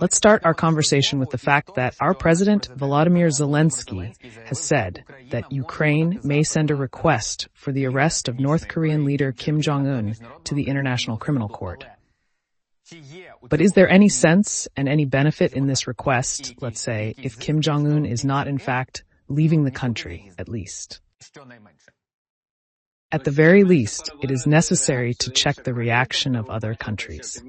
Let's start our conversation with the fact that our president, Volodymyr Zelensky, has said that Ukraine may send a request for the arrest of North Korean leader Kim Jong-un to the International Criminal Court. But is there any sense and any benefit in this request, let's say, if Kim Jong-un is not, in fact, leaving the country, at least? At the very least, it is necessary to check the reaction of other countries.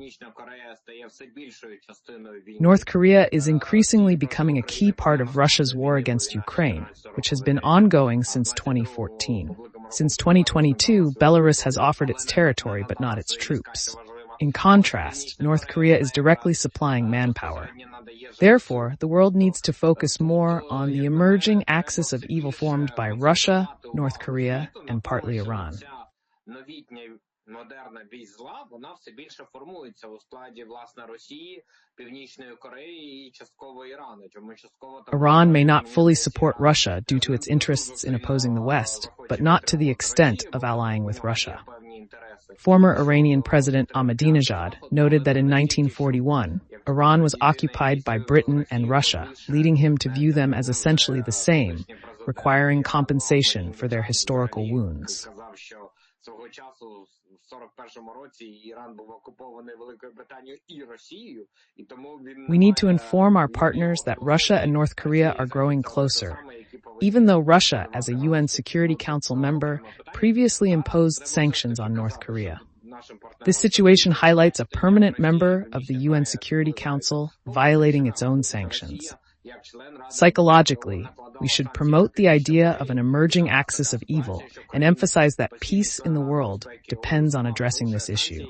North Korea is increasingly becoming a key part of Russia's war against Ukraine, which has been ongoing since 2014. Since 2022, Belarus has offered its territory but not its troops. In contrast, North Korea is directly supplying manpower. Therefore, the world needs to focus more on the emerging axis of evil formed by Russia, North Korea, and partly Iran. Iran may not fully support Russia due to its interests in opposing the West, but not to the extent of allying with Russia. Former Iranian President Ahmadinejad noted that in 1941, Iran was occupied by Britain and Russia, leading him to view them as essentially the same, requiring compensation for their historical wounds. We need to inform our partners that Russia and North Korea are growing closer, even though Russia, as a UN Security Council member, previously imposed sanctions on North Korea. This situation highlights a permanent member of the UN Security Council violating its own sanctions. Psychologically, we should promote the idea of an emerging axis of evil and emphasize that peace in the world depends on addressing this issue.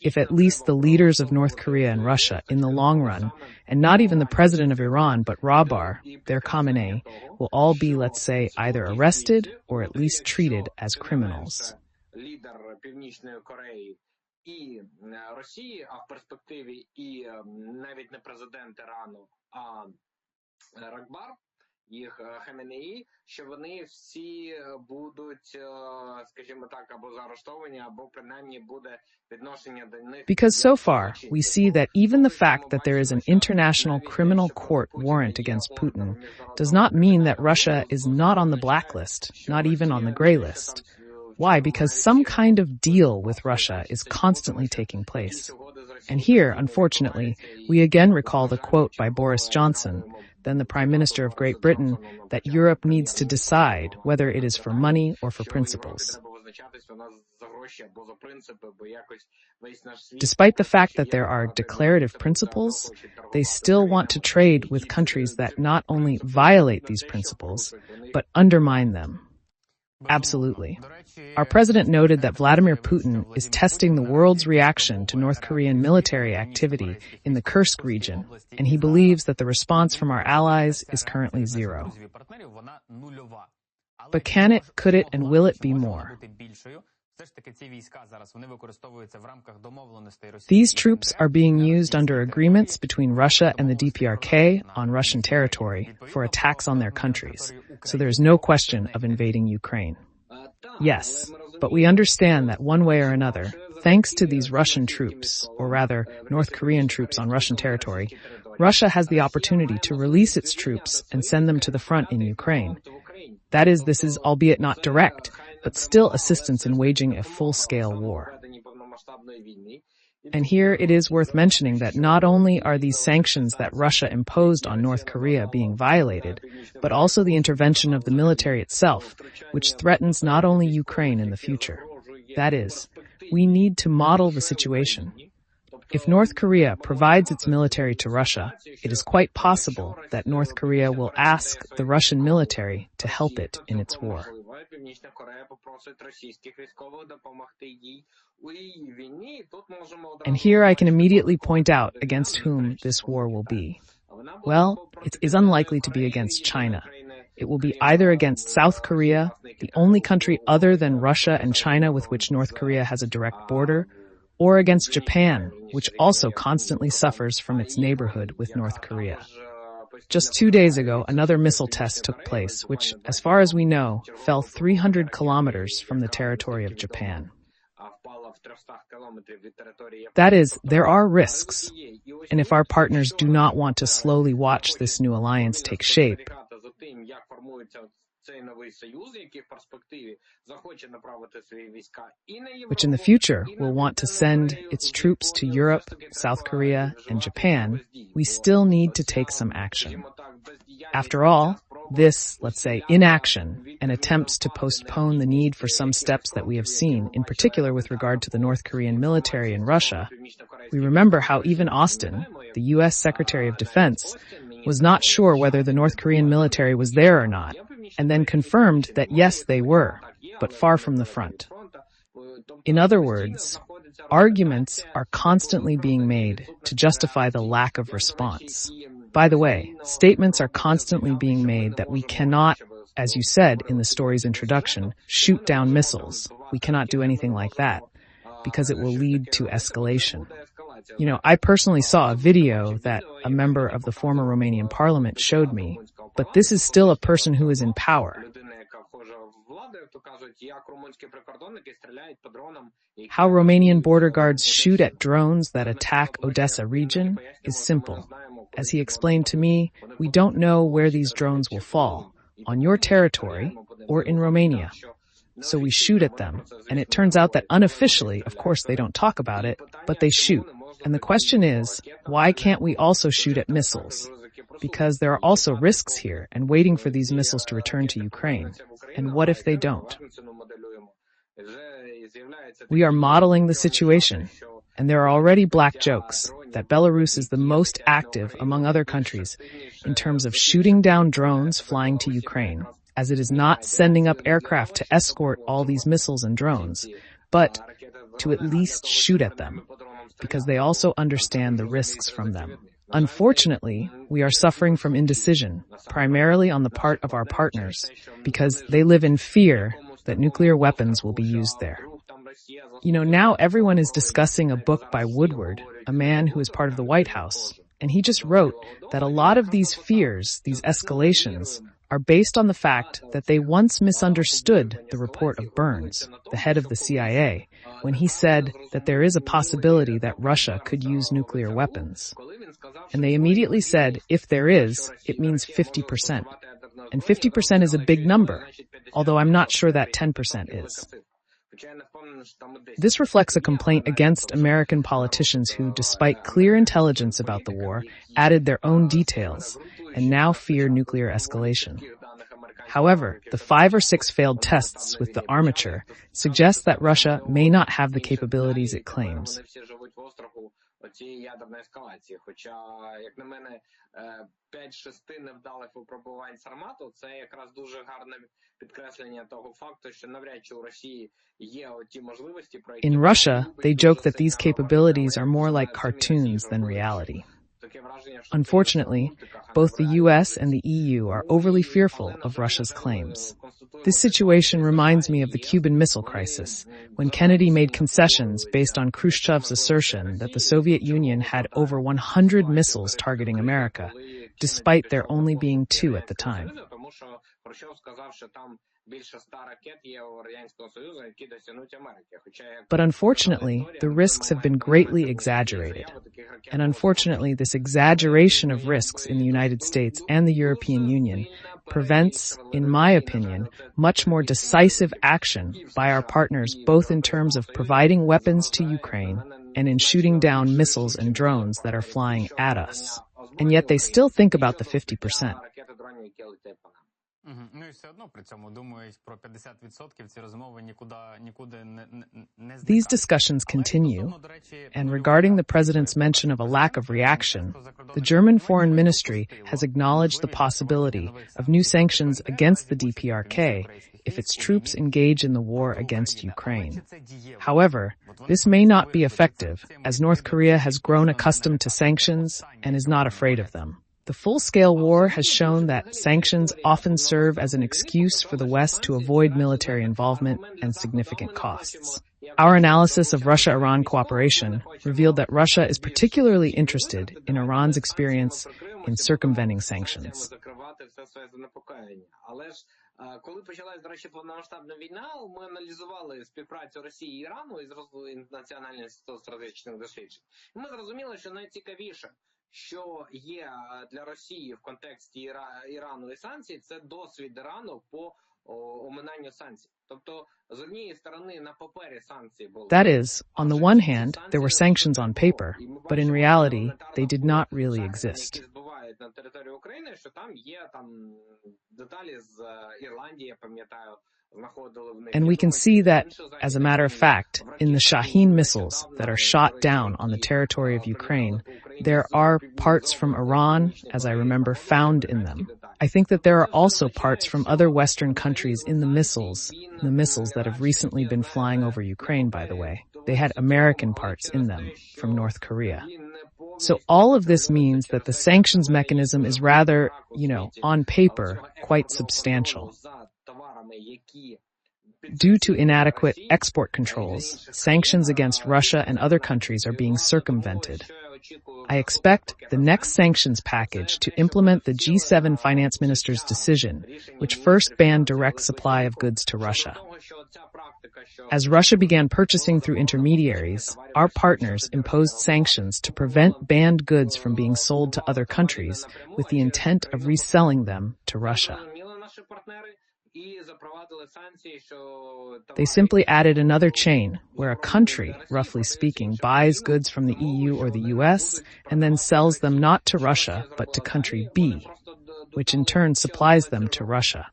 If at least the leaders of North Korea and Russia, in the long run, and not even the president of Iran, but Rahbar, their Khamenei, will all be, let's say, either arrested or at least treated as criminals. І Росії, а в перспективі і навіть не президент Ірану, а Рахбар, їх Хаменеї, що вони всі будуть, скажімо так, або заарештовані, або принаймні буде відношення до них. Because so far, we see that even the fact that there is an international criminal court warrant against Putin does not mean that Russia is not on the blacklist, not even on the gray list. Why? Because some kind of deal with Russia is constantly taking place. And here, unfortunately, we again recall the quote by Boris Johnson, then the Prime Minister of Great Britain, that Europe needs to decide whether it is for money or for principles. Despite the fact that there are declarative principles, they still want to trade with countries that not only violate these principles, but undermine them. Absolutely. Our president noted that Vladimir Putin is testing the world's reaction to North Korean military activity in the Kursk region, and he believes that the response from our allies is currently zero. But can it, could it, and will it be more? These troops are being used under agreements between Russia and the DPRK on Russian territory for attacks on their countries, so there is no question of invading Ukraine. Yes, but we understand that one way or another, thanks to these Russian troops, or rather North Korean troops on Russian territory, Russia has the opportunity to release its troops and send them to the front in Ukraine. That is, this is albeit not direct, but still assistance in waging a full-scale war. And here it is worth mentioning that not only are these sanctions that Russia imposed on North Korea being violated, but also the intervention of the military itself, which threatens not only Ukraine in the future. That is, we need to model the situation. If North Korea provides its military to Russia, it is quite possible that North Korea will ask the Russian military to help it in its war. And here I can immediately point out against whom this war will be. Well, it is unlikely to be against China. It will be either against South Korea, the only country other than Russia and China with which North Korea has a direct border, or against Japan, which also constantly suffers from its neighborhood with North Korea. Just 2 days ago, another missile test took place, which, as far as we know, fell 300 kilometers from the territory of Japan. That is, there are risks. And if our partners do not want to slowly watch this new alliance take shape, which in the future will want to send its troops to Europe, South Korea, and Japan, we still need to take some action. After all, this, let's say, inaction and attempts to postpone the need for some steps that we have seen, in particular with regard to the North Korean military in Russia, we remember how even Austin, the U.S. Secretary of Defense, was not sure whether the North Korean military was there or not, and then confirmed that yes, they were, but far from the front. In other words, arguments are constantly being made to justify the lack of response. By the way, statements are constantly being made that we cannot, as you said in the story's introduction, shoot down missiles. We cannot do anything like that, because it will lead to escalation. You know, I personally saw a video that a member of the former Romanian parliament showed me, but this is still a person who is in power. How Romanian border guards shoot at drones that attack Odessa region is simple. As he explained to me, we don't know where these drones will fall, on your territory or in Romania. So we shoot at them, and it turns out that unofficially, of course they don't talk about it, but they shoot. And the question is, why can't we also shoot at missiles? Because there are also risks here and waiting for these missiles to return to Ukraine. And what if they don't? We are modeling the situation, and there are already black jokes that Belarus is the most active among other countries in terms of shooting down drones flying to Ukraine, as it is not sending up aircraft to escort all these missiles and drones, but to at least shoot at them, because they also understand the risks from them. Unfortunately, we are suffering from indecision, primarily on the part of our partners, because they live in fear that nuclear weapons will be used there. You know, now everyone is discussing a book by Woodward, a man who is part of the White House, and he just wrote that a lot of these fears, these escalations, are based on the fact that they once misunderstood the report of Burns, the head of the CIA, when he said that there is a possibility that Russia could use nuclear weapons. And they immediately said, if there is, it means 50%. And 50% is a big number, although I'm not sure that 10% is. This reflects a complaint against American politicians who, despite clear intelligence about the war, added their own details and now fear nuclear escalation. However, the 5 or 6 failed tests with the armature suggest that Russia may not have the capabilities it claims. Цієї ядерної ескалації. Хоча, як на мене, 5-6 невдалих випробувань Сармату – це якраз дуже гарне підкреслення того факту, що навряд чи у Росії є ті можливості, про які... In Russia, they joke that these capabilities are more like cartoons than reality. Unfortunately, both the US and the EU are overly fearful of Russia's claims. This situation reminds me of the Cuban Missile Crisis, when Kennedy made concessions based on Khrushchev's assertion that the Soviet Union had over 100 missiles targeting America, despite there only being 2 at the time. But unfortunately, the risks have been greatly exaggerated. And unfortunately, this exaggeration of risks in the United States and the European Union prevents, in my opinion, much more decisive action by our partners, both in terms of providing weapons to Ukraine and in shooting down missiles and drones that are flying at us. And yet they still think about the 50%. These discussions continue, and regarding the president's mention of a lack of reaction, the German Foreign Ministry has acknowledged the possibility of new sanctions against the DPRK if its troops engage in the war against Ukraine. However, this may not be effective, as North Korea has grown accustomed to sanctions and is not afraid of them. The full-scale war has shown that sanctions often serve as an excuse for the West to avoid military involvement and significant costs. Our analysis of Russia-Iran cooperation revealed that Russia is particularly interested in Iran's experience in circumventing sanctions. Коли почалась, до речі, повномасштабна війна, ми аналізували співпрацю Росії і Ірану із Національним інститутом стратегічних досліджень. І ми зрозуміли, що найцікавіше, що є для Росії в контексті Ірану і санкцій, це досвід Ірану по оминанню санкцій. Тобто, з однієї сторони, на папері санкції були. That is, on the one hand, there were sanctions on paper, but in reality, they did not really exist. На території України, що там є деталі з Ірландії, я пам'ятаю, знаходили в них. And we can see that, as a matter of fact, in the Shaheen missiles that are shot down on the territory of Ukraine, there are parts from Iran, as I remember, found in them. I think that there are also parts from other Western countries in the missiles that have recently been flying over Ukraine, by the way. They had American parts in them from North Korea. So all of this means that the sanctions mechanism is rather, on paper, quite substantial. Due to inadequate export controls, sanctions against Russia and other countries are being circumvented. I expect the next sanctions package to implement the G7 finance ministers' decision, which first banned direct supply of goods to Russia. As Russia began purchasing through intermediaries, our partners imposed sanctions to prevent banned goods from being sold to other countries with the intent of reselling them to Russia. They simply added another chain where a country, roughly speaking, buys goods from the EU or the US and then sells them not to Russia but to country B, which in turn supplies them to Russia.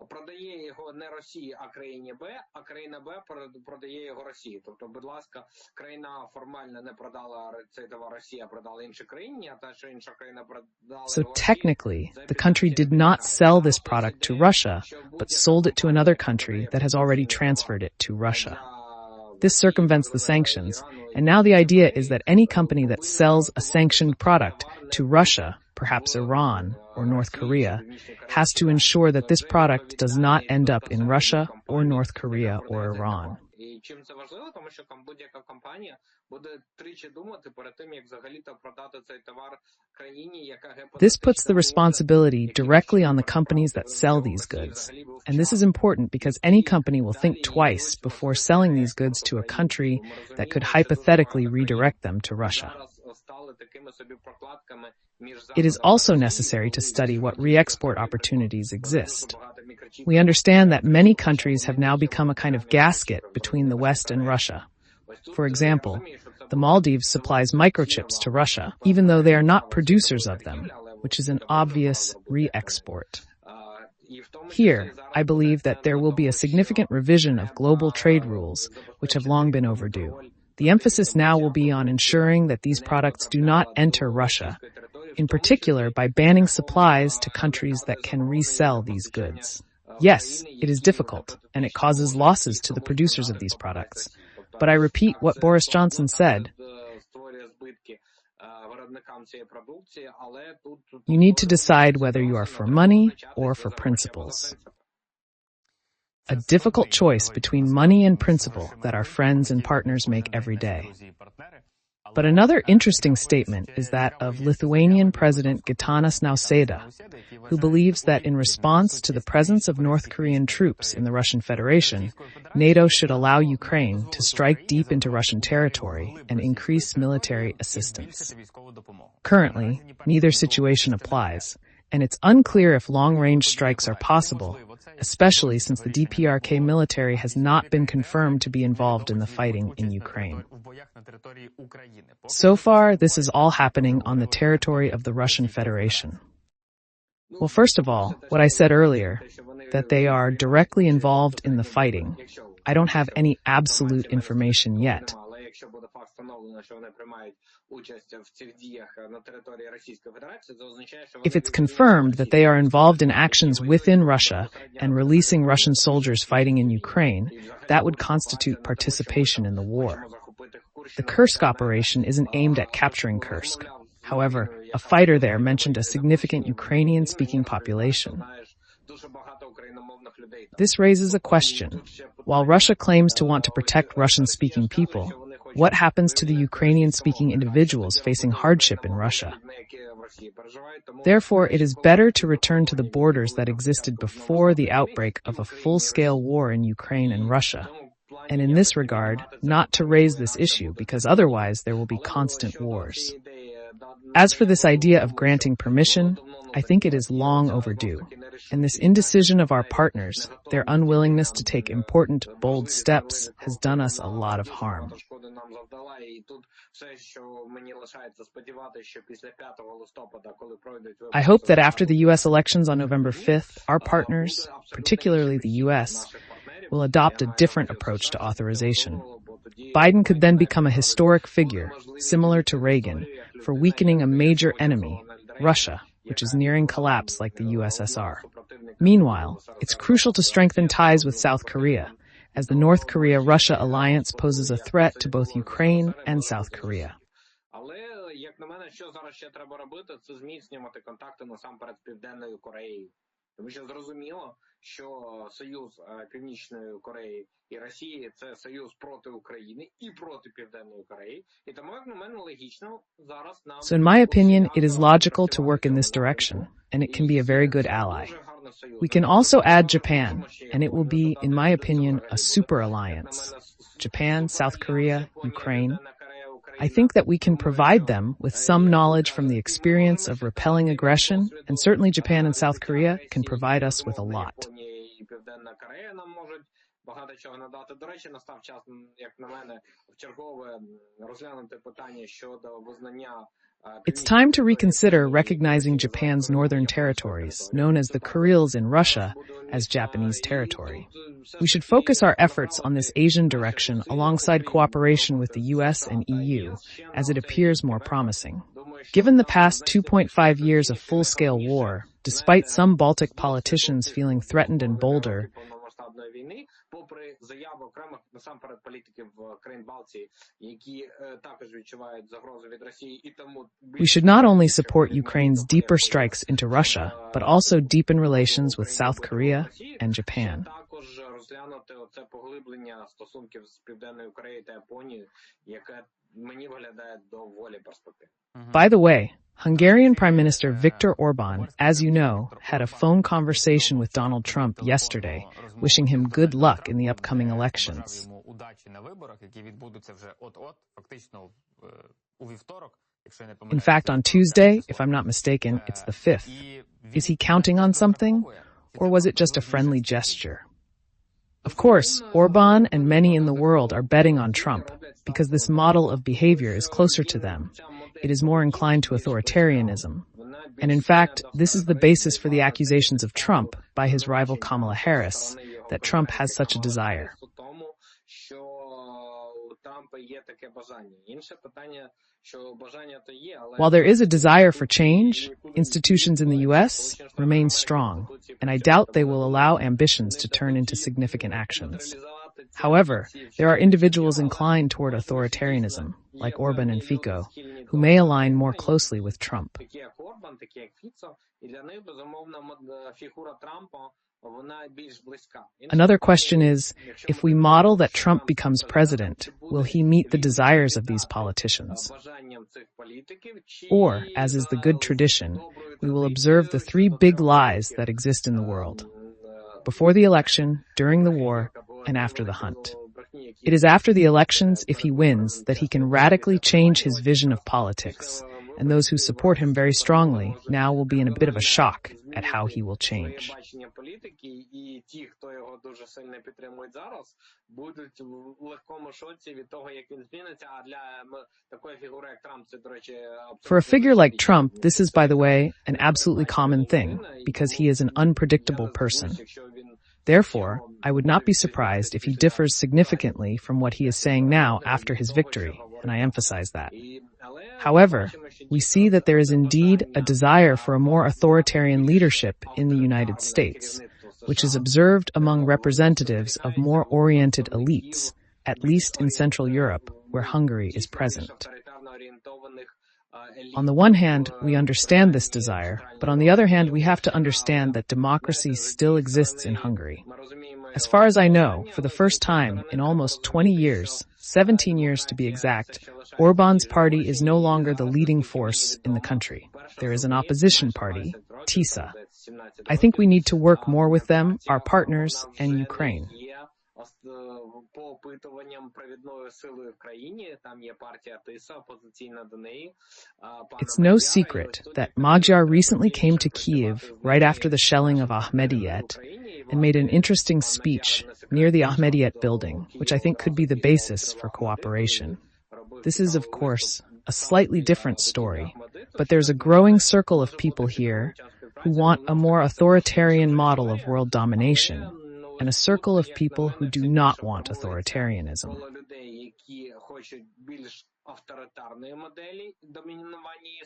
Продає його не Росії, а країні Б, а країна Б продає його Росії. Тобто, будь ласка, країна формально не продала цей товар Росії, а продала іншій країні, а та, що інша країна продала So technically, the country did not sell this product to Russia, but sold it to another country that has already transferred it to Russia. This circumvents the sanctions, and now the idea is that any company that sells a sanctioned product to Russia, perhaps Iran or North Korea, has to ensure that this product does not end up in Russia or North Korea or Iran. Чим це важливо? Тому що будь-яка компанія буде тричі думати перед тим, як взагалі-то продати цей товар країні, яка This puts the responsibility directly on the companies that sell these goods. And this is important because any company will think twice before selling these goods to a country that could hypothetically redirect them to Russia. It is also necessary to study what re-export opportunities exist. We understand that many countries have now become a kind of gasket between the West and Russia. For example, the Maldives supplies microchips to Russia, even though they are not producers of them, which is an obvious re-export. Here, I believe that there will be a significant revision of global trade rules, which have long been overdue. The emphasis now will be on ensuring that these products do not enter Russia, in particular by banning supplies to countries that can resell these goods. Yes, it is difficult, and it causes losses to the producers of these products. But I repeat what Boris Johnson said. You need to decide whether you are for money or for principles. A difficult choice between money and principle that our friends and partners make every day. But another interesting statement is that of Lithuanian President Gitanas Nausėda, who believes that in response to the presence of North Korean troops in the Russian Federation, NATO should allow Ukraine to strike deep into Russian territory and increase military assistance. Currently, neither situation applies, and it's unclear if long-range strikes are possible, especially since the DPRK military has not been confirmed to be involved in the fighting in Ukraine. So far, this is all happening on the territory of the Russian Federation. Well, first of all, what I said earlier, that they are directly involved in the fighting. I don't have any absolute information yet. If it's confirmed that they are involved in actions within Russia and releasing Russian soldiers fighting in Ukraine, that would constitute participation in the war. The Kursk operation isn't aimed at capturing Kursk. However, a fighter there mentioned a significant Ukrainian-speaking population. This raises a question. While Russia claims to want to protect Russian-speaking people, what happens to the Ukrainian-speaking individuals facing hardship in Russia? Therefore, it is better to return to the borders that existed before the outbreak of a full-scale war in Ukraine and Russia, and in this regard, not to raise this issue because otherwise there will be constant wars. As for this idea of granting permission, I think it is long overdue, and this indecision of our partners, their unwillingness to take important, bold steps, has done us a lot of harm. I hope that after the U.S. elections on November 5th, our partners, particularly the U.S., will adopt a different approach to authorization. Biden could then become a historic figure, similar to Reagan, for weakening a major enemy, Russia, which is nearing collapse like the USSR. Meanwhile, it's crucial to strengthen ties with South Korea, as the North Korea-Russia alliance poses a threat to both Ukraine and South Korea. Тому що зрозуміло, що союз Північної Кореї і Росії – це союз проти України і проти Південної Кореї. І тому, як на мене, логічно зараз нам... So in my opinion, it is logical to work in this direction, and it can be a very good ally. We can also add Japan, and it will be, in my opinion, a super alliance. Japan, South Korea, Ukraine. I think that we can provide them with some knowledge from the experience of repelling aggression, and certainly Japan and South Korea can provide us with a lot. It's time to reconsider recognizing Japan's northern territories, known as the Kurils in Russia, as Japanese territory. We should focus our efforts on this Asian direction alongside cooperation with the US and EU, as it appears more promising. Given the past 2.5 years of full-scale war, despite some Baltic politicians feeling threatened and bolder, we should not only support Ukraine's deeper strikes into Russia, but also deepen relations with South Korea and Japan. By the way, Hungarian Prime Minister Viktor Orban, as you know, had a phone conversation with Donald Trump yesterday, wishing him good luck in the upcoming elections. In fact, on Tuesday, if I'm not mistaken, it's the 5th. Is he counting on something? Or was it just a friendly gesture? Of course, Orban and many in the world are betting on Trump, because this model of behavior is closer to them. It is more inclined to authoritarianism. And in fact, this is the basis for the accusations of Trump by his rival Kamala Harris, that Trump has such a desire. While there is a desire for change, institutions in the U.S. remain strong, and I doubt they will allow ambitions to turn into significant actions. However, there are individuals inclined toward authoritarianism, like Orban and Fico, who may align more closely with Trump. Another question is, if we model that Trump becomes president, will he meet the desires of these politicians? Or, as is the good tradition, we will observe the three big lies that exist in the world: before the election, during the war, and after the hunt. It is after the elections, if he wins, that he can radically change his vision of politics, and those who support him very strongly now will be in a bit of a shock at how he will change. For a figure like Trump, this is, by the way, an absolutely common thing, because he is an unpredictable person. Therefore, I would not be surprised if he differs significantly from what he is saying now after his victory, and I emphasize that. However, we see that there is indeed a desire for a more authoritarian leadership in the United States, which is observed among representatives of more oriented elites, at least in Central Europe, where Hungary is present. On the one hand, we understand this desire, but on the other hand, we have to understand that democracy still exists in Hungary. As far as I know, for the first time in almost 20 years, 17 years to be exact, Orban's party is no longer the leading force in the country. There is an opposition party, TISA. I think we need to work more with them, our partners, and Ukraine. It's no secret that Magyar recently came to Kyiv right after the shelling of Ahmediyet and made an interesting speech near the Ahmediyet building, which I think could be the basis for cooperation. This is, of course, a slightly different story, but there's a growing circle of people here who want a more authoritarian model of world domination, and a circle of people who do not want authoritarianism.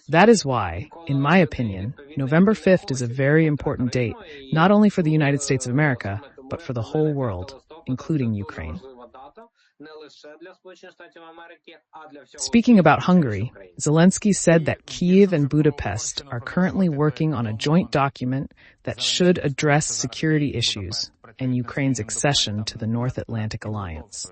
That is why, in my opinion, November 5th is a very important date, not only for the United States of America, but for the whole world, including Ukraine. Speaking about Hungary, Zelensky said that Kyiv and Budapest are currently working on a joint document that should address security issues and Ukraine's accession to the North Atlantic Alliance.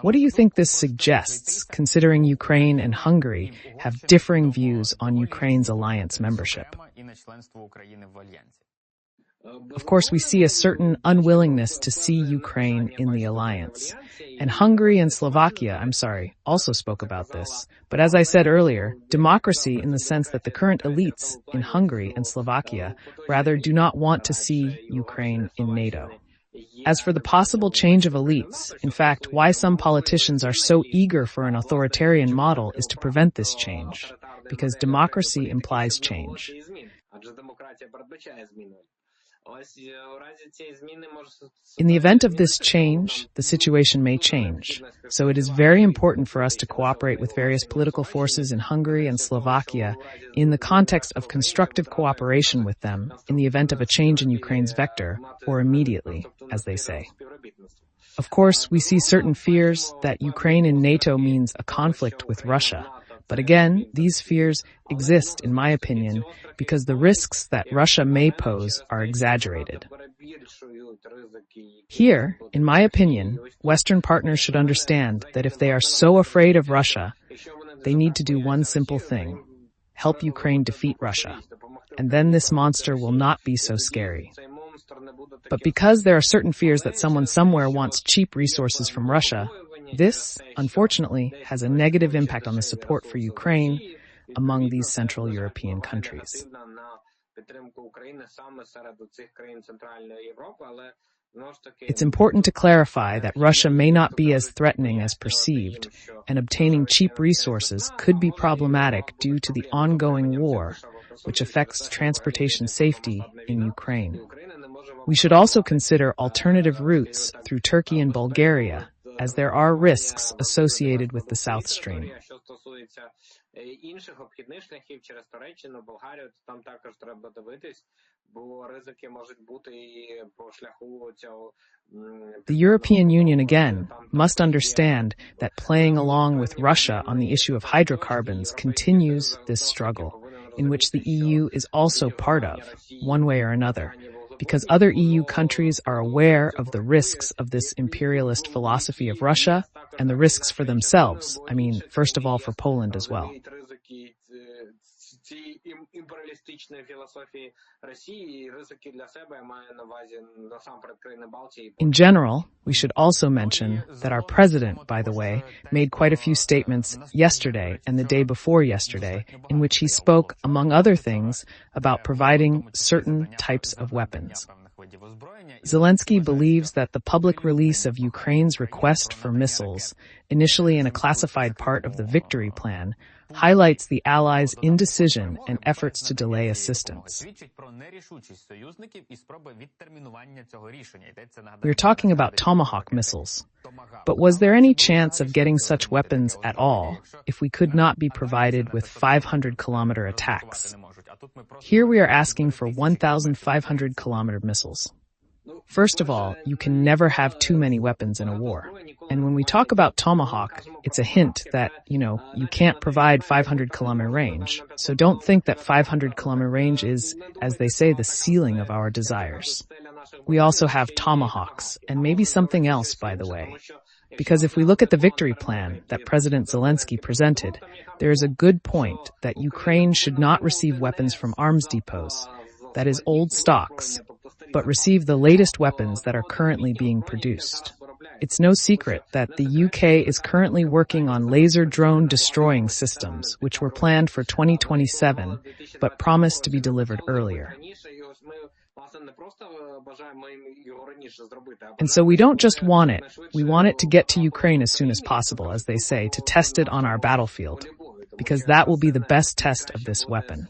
What do you think this suggests, considering Ukraine and Hungary have differing views on Ukraine's alliance membership? Of course, we see a certain unwillingness to see Ukraine in the alliance. And Hungary and Slovakia, also spoke about this. But as I said earlier, democracy in the sense that the current elites in Hungary and Slovakia rather do not want to see Ukraine in NATO. As for the possible change of elites, in fact, why some politicians are so eager for an authoritarian model is to prevent this change, because democracy implies change. In the event of this change, the situation may change. So it is very important for us to cooperate with various political forces in Hungary and Slovakia in the context of constructive cooperation with them in the event of a change in Ukraine's vector, or immediately, as they say. Of course, we see certain fears that Ukraine in NATO means a conflict with Russia. But again, these fears exist, in my opinion, because the risks that Russia may pose are exaggerated. Here, in my opinion, Western partners should understand that if they are so afraid of Russia, they need to do one simple thing: help Ukraine defeat Russia. And then this monster will not be so scary. But because there are certain fears that someone somewhere wants cheap resources from Russia, this, unfortunately, has a negative impact on the support for Ukraine among these Central European countries. It's important to clarify that Russia may not be as threatening as perceived, and obtaining cheap resources could be problematic due to the ongoing war, which affects transportation safety in Ukraine. We should also consider alternative routes through Turkey and Bulgaria, as there are risks associated with the South Stream. The European Union, again, must understand that playing along with Russia on the issue of hydrocarbons continues this struggle, in which the EU is also part of, one way or another, because other EU countries are aware of the risks of this imperialist philosophy of Russia and the risks for themselves. First of all, for Poland as well. In general, we should also mention that our president, by the way, made quite a few statements yesterday and the day before yesterday in which he spoke, among other things, about providing certain types of weapons. Zelensky believes that the public release of Ukraine's request for missiles, initially in a classified part of the Victory Plan, highlights the Allies' indecision and efforts to delay assistance. We're talking about Tomahawk missiles. But was there any chance of getting such weapons at all if we could not be provided with 500-kilometer attacks? Here we are asking for 1,500-kilometer missiles. First of all, you can never have too many weapons in a war. And when we talk about Tomahawk, it's a hint that, you can't provide 500-kilometer range. So don't think that 500-kilometer range is, as they say, the ceiling of our desires. we also have tomahawks, and maybe something else, by the way. Because if we look at the victory plan that President Zelensky presented, there is a good point that Ukraine should not receive weapons from arms depots, that is old stocks, but receive the latest weapons that are currently being produced. It's no secret that the UK is currently working on laser drone destroying systems, which were planned for 2027, but promised to be delivered earlier. And so we don't just want it, we want it to get to Ukraine as soon as possible, as they say, to test it on our battlefield, because that will be the best test of this weapon.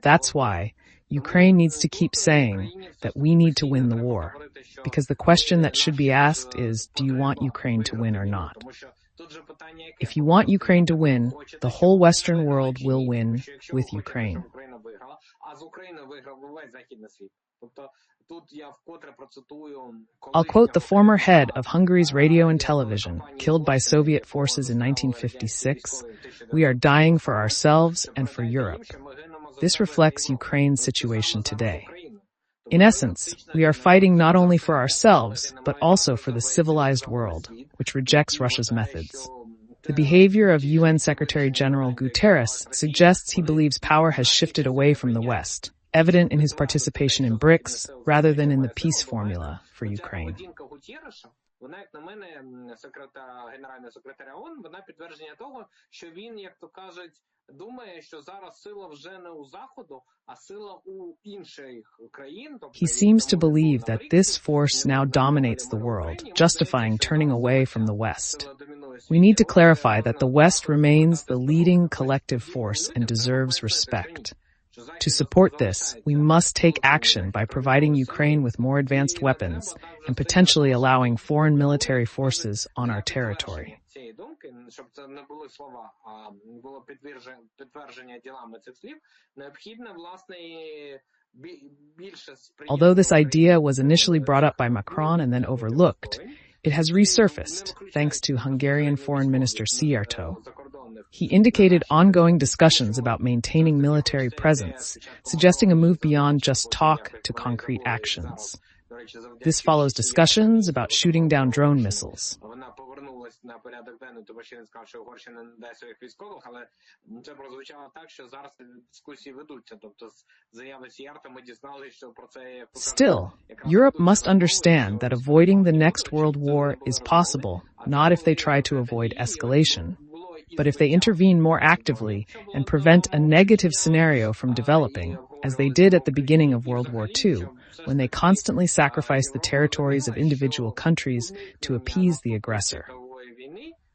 That's why Ukraine needs to keep saying that we need to win the war, because the question that should be asked is, do you want Ukraine to win or not? If you want Ukraine to win, the whole Western world will win with Ukraine. I'll quote the former head of Hungary's radio and television, killed by Soviet forces in 1956, "We are dying for ourselves and for Europe." This reflects Ukraine's situation today. In essence, we are fighting not only for ourselves, but also for the civilized world, which rejects Russia's methods. The behavior of UN Secretary-General Guterres suggests he believes power has shifted away from the West, evident in his participation in BRICS rather than in the peace formula for Ukraine. Вона, як на мене, генеральний секретар ООН, вона підтвердження того, що він, як то кажуть, думає, що зараз сила вже не у Заходу, а сила у інших країн. He seems to believe that this force now dominates the world, justifying turning away from the West. We need to clarify that the West remains the leading collective force and deserves respect. To support this, we must take action by providing Ukraine with more advanced weapons and potentially allowing foreign military forces on our territory. Although this idea was initially brought up by Macron and then overlooked, it has resurfaced thanks to Hungarian Foreign Minister Szijjártó. He indicated ongoing discussions about maintaining military presence, suggesting a move beyond just talk to concrete actions. This follows discussions about shooting down drone missiles. На порядок денний, тому що він сказав, що Угорщина не дасть своїх військових, але це прозвучало так, що зараз дискусії ведуться. Тобто з заяви Сіярта ми дізналися, що про це... Still, Europe must understand that avoiding the next world war is possible, not if they try to avoid escalation, but if they intervene more actively and prevent a negative scenario from developing, as they did at the beginning of World War II, when they constantly sacrificed the territories of individual countries to appease the aggressor.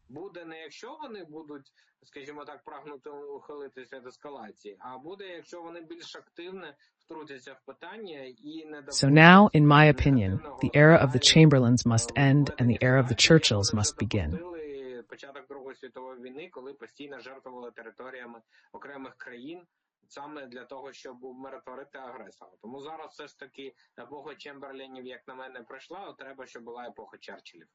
Буде не якщо вони будуть, скажімо так, прагнути ухилитися від ескалації, а буде, якщо вони більш активно втрутяться в питання і не... So now, in my opinion, the era of the Chamberlains must end and the era of the Churchills must begin. Початок Другої світової війни, коли постійно жертвували територіями окремих країн, саме для того, щоб умиротворити агресора. Тому зараз все ж таки епоха Чемберлінів, як на мене, пройшла, а треба, щоб була епоха Черчиллів.